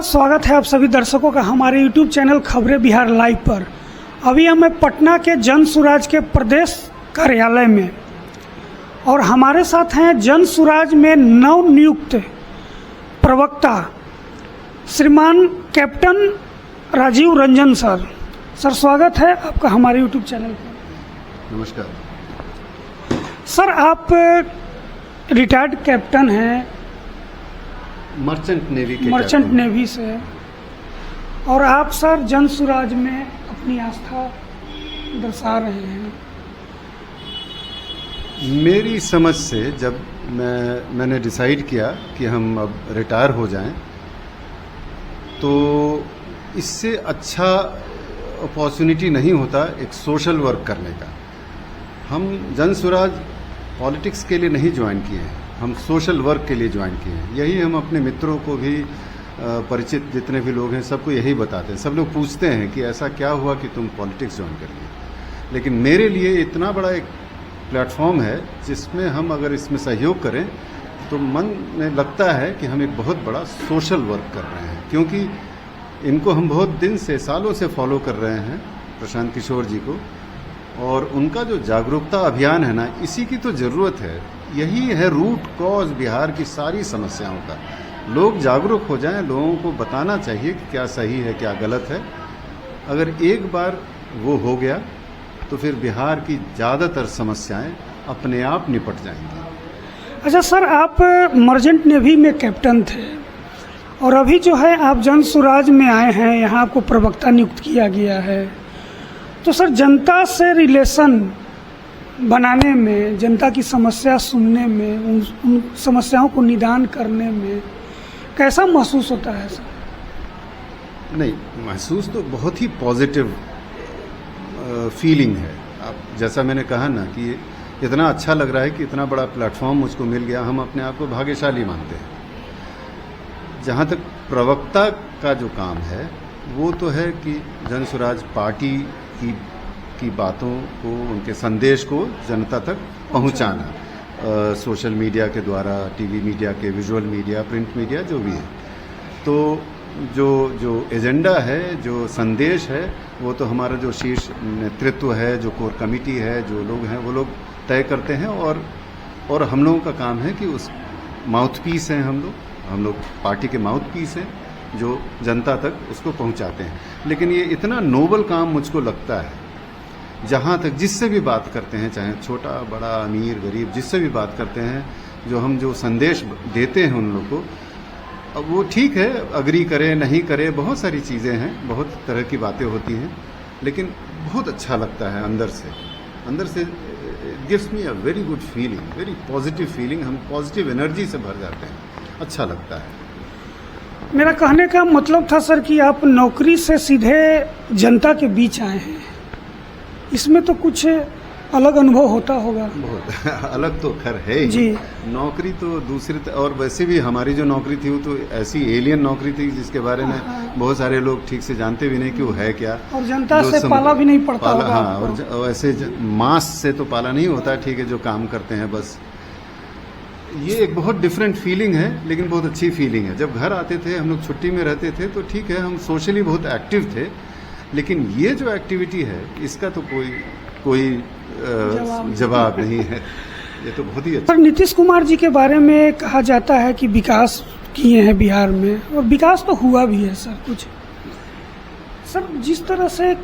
नमस्कार, स्वागत है आप सभी दर्शकों का हमारे YouTube चैनल खबरें बिहार लाइव पर। अभी हम पटना के जन सुराज के प्रदेश कार्यालय में और हमारे साथ हैं जन सुराज में नवनियुक्त प्रवक्ता श्रीमान कैप्टन राजीव रंजन सर। स्वागत है आपका हमारे YouTube चैनल पर। नमस्कार सर, आप रिटायर्ड कैप्टन हैं मर्चेंट नेवी से, और आप सर जन सुराज में अपनी आस्था दर्शा रहे हैं। मेरी समझ से जब मैंने डिसाइड किया कि हम अब रिटायर हो जाएं, तो इससे अच्छा अपॉर्चुनिटी नहीं होता एक सोशल वर्क करने का। हम जन सुराज पॉलिटिक्स के लिए नहीं ज्वाइन किए हैं, हम सोशल वर्क के लिए ज्वाइन किए हैं। यही हम अपने मित्रों को भी, परिचित जितने भी लोग हैं, सबको यही बताते हैं। सब लोग पूछते हैं कि ऐसा क्या हुआ कि तुम पॉलिटिक्स ज्वाइन कर लिए। लेकिन मेरे लिए इतना बड़ा एक प्लेटफॉर्म है जिसमें हम अगर इसमें सहयोग करें तो मन में लगता है कि हम एक बहुत बड़ा सोशल वर्क कर रहे हैं, क्योंकि इनको हम बहुत दिन से, सालों से फॉलो कर रहे हैं, प्रशांत किशोर जी को। और उनका जो जागरूकता अभियान है ना, इसी की तो ज़रूरत है। यही है रूट कॉज बिहार की सारी समस्याओं का। लोग जागरूक हो जाएं, लोगों को बताना चाहिए कि क्या सही है क्या गलत है। अगर एक बार वो हो गया तो फिर बिहार की ज़्यादातर समस्याएं अपने आप निपट जाएंगी। अच्छा सर, आप मर्चेंट नेवी में कैप्टन थे और अभी जो है आप जन सुराज में आए हैं, यहाँ आपको प्रवक्ता नियुक्त किया गया है। तो सर, जनता से रिलेशन बनाने में, जनता की समस्या सुनने में, उन समस्याओं को निदान करने में कैसा महसूस होता है सर? नहीं, महसूस तो बहुत ही पॉजिटिव फीलिंग है। अब जैसा मैंने कहा ना कि इतना अच्छा लग रहा है कि इतना बड़ा प्लेटफॉर्म मुझको मिल गया। हम अपने आप को भाग्यशाली मानते हैं। जहाँ तक प्रवक्ता का जो काम है, वो तो है कि जन सुराज पार्टी की बातों को, उनके संदेश को जनता तक पहुंचाना, सोशल मीडिया के द्वारा, टीवी मीडिया के, विजुअल मीडिया, प्रिंट मीडिया, जो भी है। तो जो एजेंडा है, जो संदेश है, वो तो हमारा जो शीर्ष नेतृत्व है, जो कोर कमेटी है, जो लोग हैं, वो लोग तय करते हैं। और हम लोगों का काम है कि उस माउथ पीस हैं हम लोग पार्टी के माउथ पीस हैं, जो जनता तक उसको पहुंचाते हैं। लेकिन ये इतना नोबल काम मुझको लगता है, जहाँ तक जिससे भी बात करते हैं, चाहे छोटा बड़ा, अमीर गरीब, जिससे भी बात करते हैं, जो संदेश देते हैं उन लोग को, अब वो ठीक है, अग्री करे नहीं करे, बहुत सारी चीज़ें हैं, बहुत तरह की बातें होती हैं, लेकिन बहुत अच्छा लगता है अंदर से gives me a very good feeling, very positive feeling. हम पॉजिटिव एनर्जी से भर जाते हैं, अच्छा लगता है। मेरा कहने का मतलब था सर कि आप नौकरी से सीधे जनता के बीच आए हैं, इसमें तो कुछ अलग अनुभव होता होगा। बहुत अलग तो खैर है जी। नौकरी तो दूसरी, और वैसे भी हमारी जो नौकरी थी वो तो ऐसी एलियन नौकरी थी जिसके बारे में बहुत सारे लोग ठीक से जानते भी नहीं कि वो है क्या, और जनता से पाला भी नहीं पड़ता होगा। हाँ, और वैसे मास से तो पाला नहीं होता, ठीक है, जो काम करते हैं बस। ये एक बहुत डिफरेंट फीलिंग है, लेकिन बहुत अच्छी फीलिंग है। जब घर आते थे, हम लोग छुट्टी में रहते थे, तो ठीक है, हम सोशली बहुत एक्टिव थे, लेकिन ये जो एक्टिविटी है, इसका तो कोई जवाब नहीं है। ये तो बहुत ही अच्छा। पर नीतीश कुमार जी के बारे में कहा जाता है कि विकास किए हैं बिहार में, और विकास तो हुआ भी है सर कुछ। सर, जिस तरह से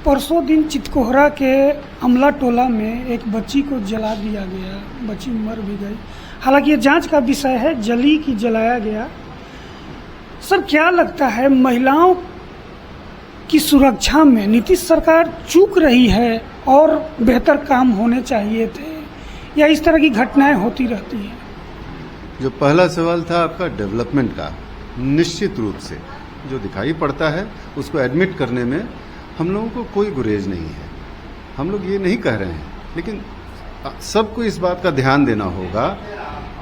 परसों दिन चितकोहरा के अमला टोला में एक बच्ची को जला दिया गया, बच्ची मर भी गई, हालांकि ये जांच का विषय है, जली की जलाया गया। सर, क्या लगता है, महिलाओं की सुरक्षा में नीतीश सरकार चूक रही है और बेहतर काम होने चाहिए थे, या इस तरह की घटनाएं होती रहती हैं? जो पहला सवाल था आपका डेवलपमेंट का, निश्चित रूप से जो दिखाई पड़ता है उसको एडमिट करने में हम लोगों को कोई गुरेज नहीं है। हम लोग ये नहीं कह रहे हैं, लेकिन सबको इस बात का ध्यान देना होगा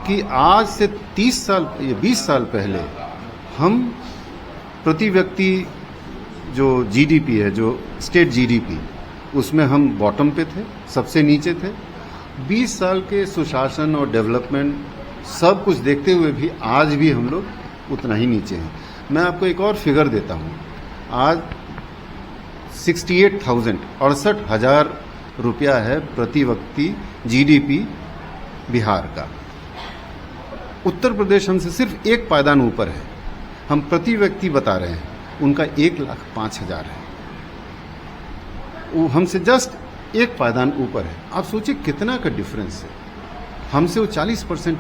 कि आज से 30 साल या 20 साल पहले हम प्रति व्यक्ति जो जीडीपी है, जो स्टेट जीडीपी, उसमें हम बॉटम पे थे, सबसे नीचे थे। 20 साल के सुशासन और डेवलपमेंट सब कुछ देखते हुए भी आज भी हम लोग उतना ही नीचे हैं। मैं आपको एक और फिगर देता हूँ। आज 68,000 रुपया है प्रति व्यक्ति जीडीपी बिहार का। उत्तर प्रदेश हमसे सिर्फ एक पायदान ऊपर है। हम प्रति व्यक्ति बता रहे हैं, उनका 1,05,000 है। वो हमसे जस्ट एक पायदान ऊपर है। आप सोचिए कितना का डिफरेंस है। हमसे वो 40%,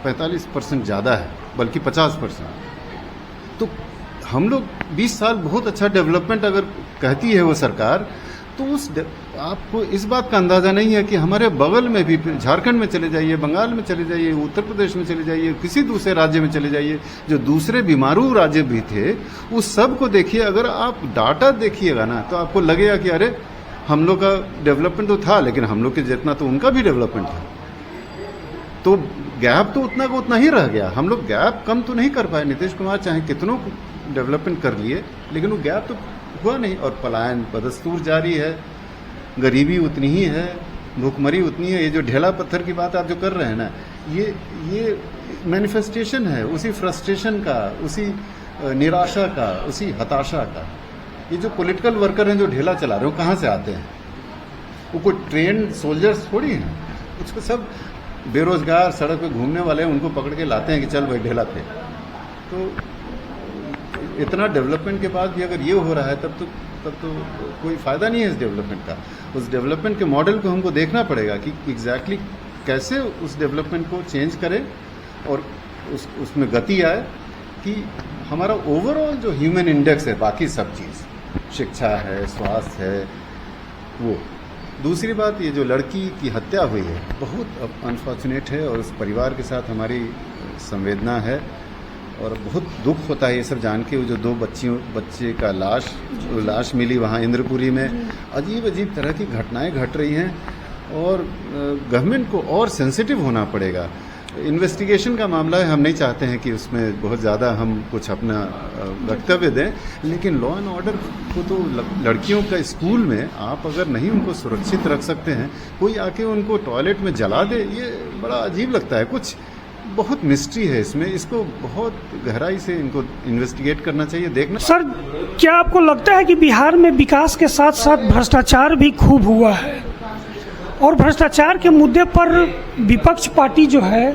45% ज़्यादा है, बल्कि 50%। तो हम लोग 20 साल बहुत अच्छा डेवलपमेंट अगर कहती है वो सरकार, तो आपको इस बात का अंदाज़ा नहीं है कि हमारे बगल में भी, झारखंड में चले जाइए, बंगाल में चले जाइए, उत्तर प्रदेश में चले जाइए, किसी दूसरे राज्य में चले जाइए, जो दूसरे बीमारू राज्य भी थे, उस सब को देखिए। अगर आप डाटा देखिएगा ना, तो आपको लगेगा कि अरे हम लोग का डेवलपमेंट तो था, लेकिन हम लोग के जितना तो उनका भी डेवलपमेंट था। तो गैप तो उतना का उतना ही रह गया। हम लोग गैप कम तो नहीं कर पाए। नीतीश कुमार चाहे कितनों डेवलपमेंट कर लिए, लेकिन वो गैप तो हुआ नहीं। और पलायन बदस्तूर जारी है, गरीबी उतनी ही है, भूखमरी उतनी है। ये जो ढेला पत्थर की बात आप जो कर रहे हैं ना, ये मैनिफेस्टेशन है उसी फ्रस्ट्रेशन का, उसी निराशा का, उसी हताशा का। ये जो पॉलिटिकल वर्कर हैं जो ढेला चला रहे हो, कहाँ से आते हैं? वो कोई ट्रेन सोल्जर्स थोड़ी हैं। उसको सब बेरोजगार सड़क पे घूमने वाले हैं, उनको पकड़ के लाते हैं कि चल भाई ढेला पे। तो इतना डेवलपमेंट के बाद भी अगर ये हो रहा है, तब तो कोई फ़ायदा नहीं है इस डेवलपमेंट का। उस डेवलपमेंट के मॉडल को हमको देखना पड़ेगा कि एग्जैक्टली कैसे उस डेवलपमेंट को चेंज करें और उसमें गति आए, कि हमारा ओवरऑल जो ह्यूमन इंडेक्स है, बाकी सब चीज़, शिक्षा है, स्वास्थ्य है, वो। दूसरी बात, ये जो लड़की की हत्या हुई है, बहुत अनफॉर्चुनेट है, और उस परिवार के साथ हमारी संवेदना है, और बहुत दुख होता है ये सब जान के। वो जो 2 बच्चे का लाश मिली वहाँ इंद्रपुरी में, अजीब अजीब तरह की घटनाएं घट रही हैं, और गवर्नमेंट को और सेंसिटिव होना पड़ेगा। इन्वेस्टिगेशन का मामला है, हम नहीं चाहते हैं कि उसमें बहुत ज़्यादा हम कुछ अपना वक्तव्य दें, लेकिन लॉ एंड ऑर्डर को तो लड़कियों का स्कूल में आप अगर नहीं उनको सुरक्षित रख सकते हैं, कोई आके उनको टॉयलेट में जला दे, ये बड़ा अजीब लगता है। कुछ बहुत मिस्ट्री है इसमें, इसको बहुत गहराई से इनको इन्वेस्टिगेट करना चाहिए, देखना। सर, क्या आपको लगता है कि बिहार में विकास के साथ साथ भ्रष्टाचार भी खूब हुआ है, और भ्रष्टाचार के मुद्दे पर विपक्ष पार्टी जो है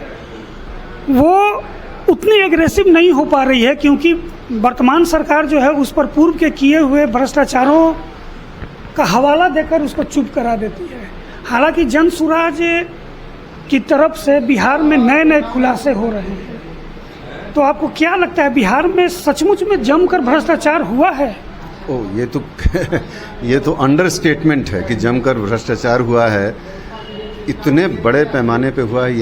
वो उतनी एग्रेसिव नहीं हो पा रही है, क्योंकि वर्तमान सरकार जो है उस पर पूर्व के किए हुए भ्रष्टाचारों का हवाला देकर उसको चुप करा देती है। हालांकि जन सुराज की तरफ से बिहार में नए नए खुलासे हो रहे हैं। तो आपको क्या लगता है, बिहार में सचमुच में जमकर भ्रष्टाचार हुआ है? ये तो अंडरस्टेटमेंट है कि जमकर भ्रष्टाचार हुआ है, इतने बड़े पैमाने पे हुआ है।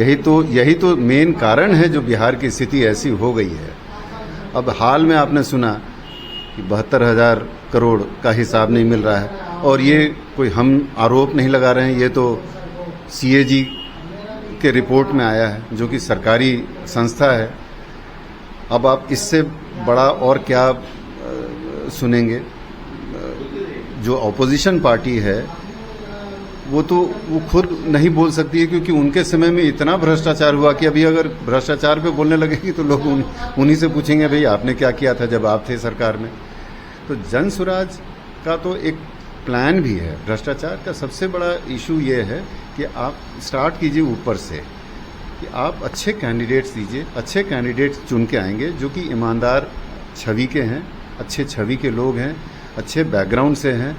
यही तो मेन कारण है जो बिहार की स्थिति ऐसी हो गई है। अब हाल में आपने सुना कि 72,000 करोड़ का हिसाब नहीं मिल रहा है, और ये कोई हम आरोप नहीं लगा रहे हैं, ये तो CAG के रिपोर्ट में आया है, जो कि सरकारी संस्था है। अब आप इससे बड़ा और क्या सुनेंगे? जो ऑपोजिशन पार्टी है वो खुद नहीं बोल सकती है, क्योंकि उनके समय में इतना भ्रष्टाचार हुआ कि अभी अगर भ्रष्टाचार पे बोलने लगेगी तो लोग उन्हीं से पूछेंगे, भाई आपने क्या किया था जब आप थे सरकार में। तो जन सुराज का तो एक प्लान भी है। भ्रष्टाचार का सबसे बड़ा इशू ये है कि आप स्टार्ट कीजिए ऊपर से, कि आप अच्छे कैंडिडेट्स दीजिए, अच्छे कैंडिडेट्स चुन के आएंगे जो कि ईमानदार छवि के हैं, अच्छे छवि के लोग हैं, अच्छे बैकग्राउंड से हैं,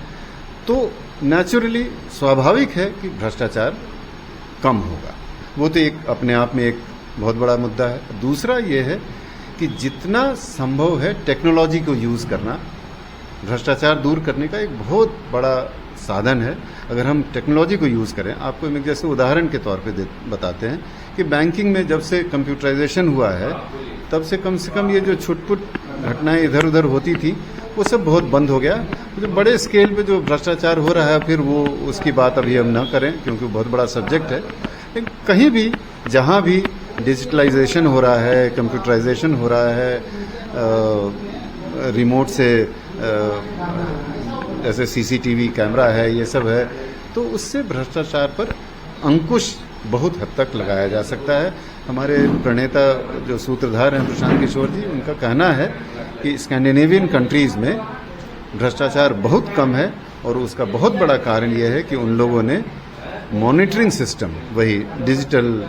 तो नेचुरली स्वाभाविक है कि भ्रष्टाचार कम होगा। वो तो एक अपने आप में एक बहुत बड़ा मुद्दा है। दूसरा ये है कि जितना संभव है टेक्नोलॉजी को यूज़ करना भ्रष्टाचार दूर करने का एक बहुत बड़ा साधन है। अगर हम टेक्नोलॉजी को यूज़ करें, आपको एक जैसे उदाहरण के तौर पे बताते हैं कि बैंकिंग में जब से कंप्यूटराइजेशन हुआ है, तब से कम ये जो छुटपुट घटनाएं इधर उधर होती थी, वो सब बहुत बंद हो गया। जो बड़े स्केल पे जो भ्रष्टाचार हो रहा है, फिर वो उसकी बात अभी हम ना करें, क्योंकि बहुत बड़ा सब्जेक्ट है। लेकिन कहीं भी जहाँ भी डिजिटलाइजेशन हो रहा है, कंप्यूटराइजेशन हो रहा है, रिमोट से जैसे CCTV कैमरा है, ये सब है, तो उससे भ्रष्टाचार पर अंकुश बहुत हद तक लगाया जा सकता है। हमारे प्रणेता जो सूत्रधार हैं प्रशांत किशोर जी, उनका कहना है कि स्कैंडिनेवियन कंट्रीज़ में भ्रष्टाचार बहुत कम है और उसका बहुत बड़ा कारण यह है कि उन लोगों ने मॉनिटरिंग सिस्टम, वही डिजिटल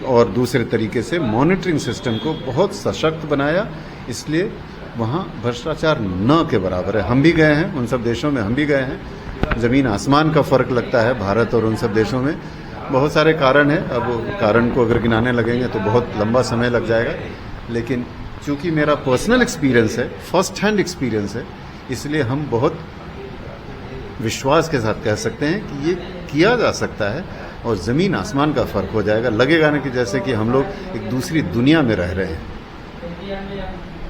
और दूसरे तरीके से मॉनिटरिंग सिस्टम को बहुत सशक्त बनाया, इसलिए वहाँ भ्रष्टाचार न के बराबर है। हम भी गए हैं उन सब देशों में, हम भी गए हैं, ज़मीन आसमान का फ़र्क लगता है भारत और उन सब देशों में। बहुत सारे कारण हैं, अब कारण को अगर गिनाने लगेंगे तो बहुत लंबा समय लग जाएगा, लेकिन चूंकि मेरा पर्सनल एक्सपीरियंस है, फर्स्ट हैंड एक्सपीरियंस है, इसलिए हम बहुत विश्वास के साथ कह सकते हैं कि ये किया जा सकता है और ज़मीन आसमान का फ़र्क हो जाएगा। लगेगा ना कि जैसे कि हम लोग एक दूसरी दुनिया में रह रहे हैं।